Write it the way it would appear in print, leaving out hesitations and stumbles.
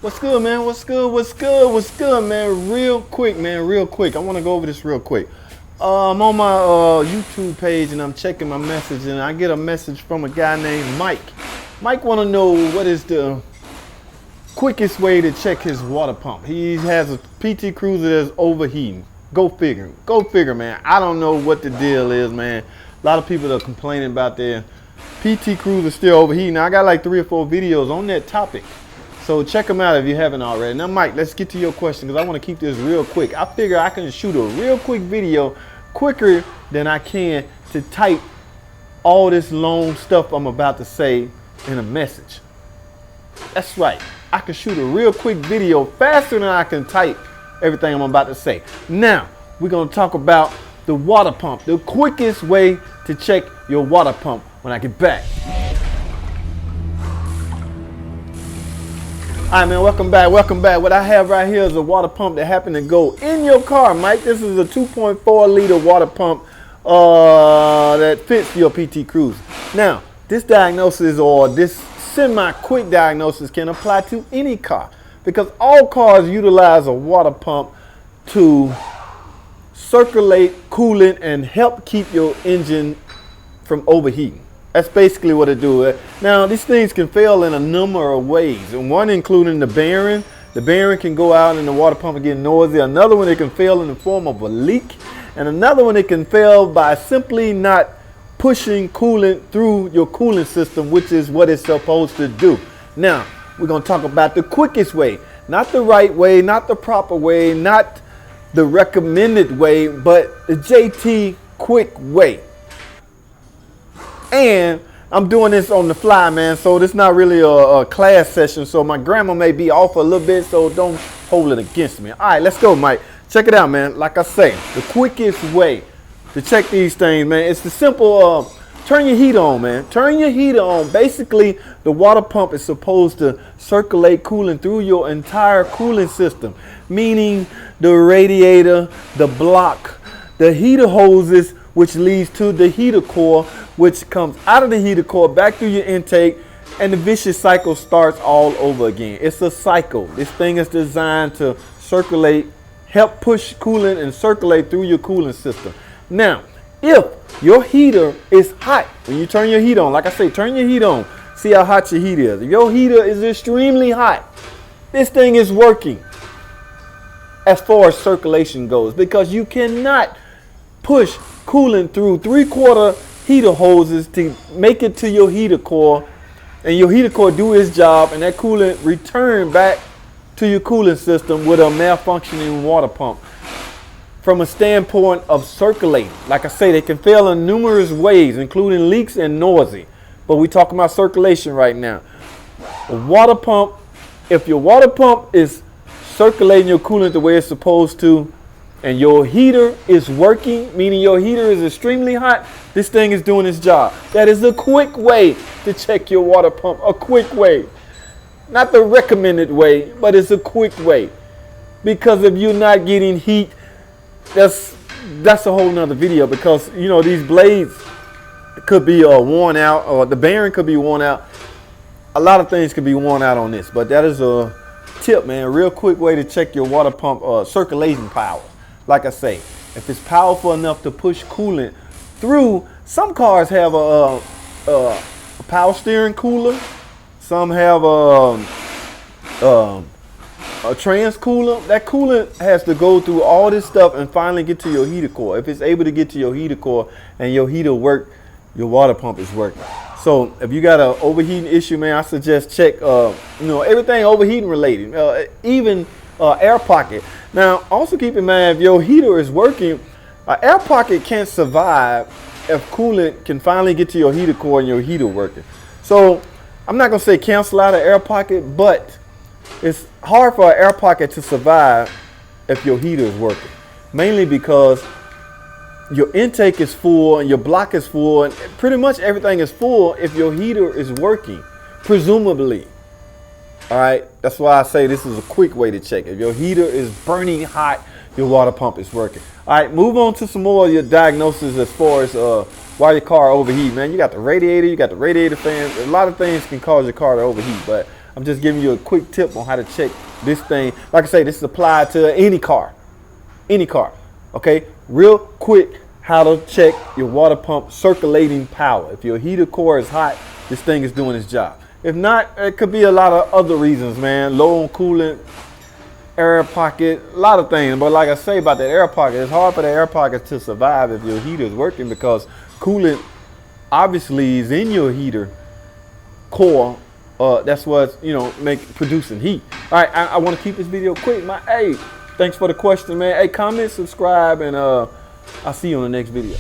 What's good, man? What's good? What's good? What's good, man? Real quick, man. Real quick. I want to go over this real quick. I'm on my YouTube page and I'm checking my message, and I get a message from a guy named Mike. Mike want to know what is the quickest way to check his water pump. He has a PT Cruiser that's overheating. Go figure. Go figure, man. I don't know what the deal is, man. A lot of people are complaining about their PT Cruiser still overheating. Now, I got like 3 or 4 videos on that topic. So check them out if you haven't already. Now, Mike, let's get to your question because I want to keep this real quick. I figure I can shoot a real quick video quicker than I can to type all this long stuff I'm about to say in a message. That's right. I can shoot a real quick video faster than I can type everything I'm about to say. Now, we're going to talk about the water pump, the quickest way to check your water pump when I get back. All right, man, welcome back, welcome back. What I have right here is a water pump that happened to go in your car, Mike. This is a 2.4 liter water pump that fits your PT Cruiser. Now, this diagnosis or this semi-quick diagnosis can apply to any car because all cars utilize a water pump to circulate coolant and help keep your engine from overheating. That's basically what it do. Now, these things can fail in a number of ways, and one including the bearing. The bearing can go out and the water pump and get noisy. Another one, it can fail in the form of a leak. And another one, it can fail by simply not pushing coolant through your cooling system, which is what it's supposed to do. Now, we're going to talk about the quickest way. Not the right way, not the proper way, not the recommended way, but the JT quick way. And I'm doing this on the fly, man, so this not really a class session, so my grammar may be off a little bit, so don't hold it against me. All right, let's go, Mike. Check it out, man. Like I say, the quickest way to check these things, man, it's the simple turn your heater on, man. Turn your heater on. Basically, the water pump is supposed to circulate coolant through your entire cooling system, meaning the radiator, the block, the heater hoses, which leads to the heater core, which comes out of the heater core back through your intake, and the vicious cycle starts all over again. It's a cycle. This thing is designed to circulate, help push coolant and circulate through your cooling system. Now, if your heater is hot, when you turn your heat on, like I say, turn your heat on, see how hot your heat is. If your heater is extremely hot, this thing is working as far as circulation goes, because you cannot push coolant through 3/4 heater hoses to make it to your heater core, and your heater core do its job, and that coolant return back to your cooling system with a malfunctioning water pump. From a standpoint of circulating, like I say, they can fail in numerous ways, including leaks and noisy. But we're talking about circulation right now. A water pump, if your water pump is circulating your coolant the way it's supposed to, and your heater is working, meaning your heater is extremely hot, this thing is doing its job. That is a quick way to check your water pump, a quick way. Not the recommended way, but it's a quick way. Because if you're not getting heat, that's a whole nother video, because you know these blades could be worn out, or the bearing could be worn out. A lot of things could be worn out on this, but that is a tip, man. A real quick way to check your water pump circulation power. Like I say, if it's powerful enough to push coolant through, some cars have a power steering cooler. Some have a trans cooler. That coolant has to go through all this stuff and finally get to your heater core. If it's able to get to your heater core and your heater work, your water pump is working. So if you got an overheating issue, man, I suggest check everything overheating related, even air pocket. Now, also keep in mind, if your heater is working, an air pocket can't survive if coolant can finally get to your heater core and your heater working. So I'm not gonna say cancel out an air pocket, but it's hard for an air pocket to survive if your heater is working, mainly because your intake is full and your block is full and pretty much everything is full if your heater is working, presumably. All right, that's why I say this is a quick way to check. If your heater is burning hot, your water pump is working. All right, move on to some more of your diagnosis as far as why your car overheat, man. You got the radiator fan. A lot of things can cause your car to overheat, but I'm just giving you a quick tip on how to check this thing. Like I say, this is applied to any car, okay? Real quick, how to check your water pump circulating power. If your heater core is hot, this thing is doing its job. If not, it could be a lot of other reasons, man. Low on coolant, air pocket, a lot of things. But like I say about that air pocket, it's hard for the air pocket to survive if your heater is working, because coolant obviously is in your heater core. That's what's, producing heat. All right, I want to keep this video quick. Hey, thanks for the question, man. Hey, comment, subscribe, and I'll see you on the next video.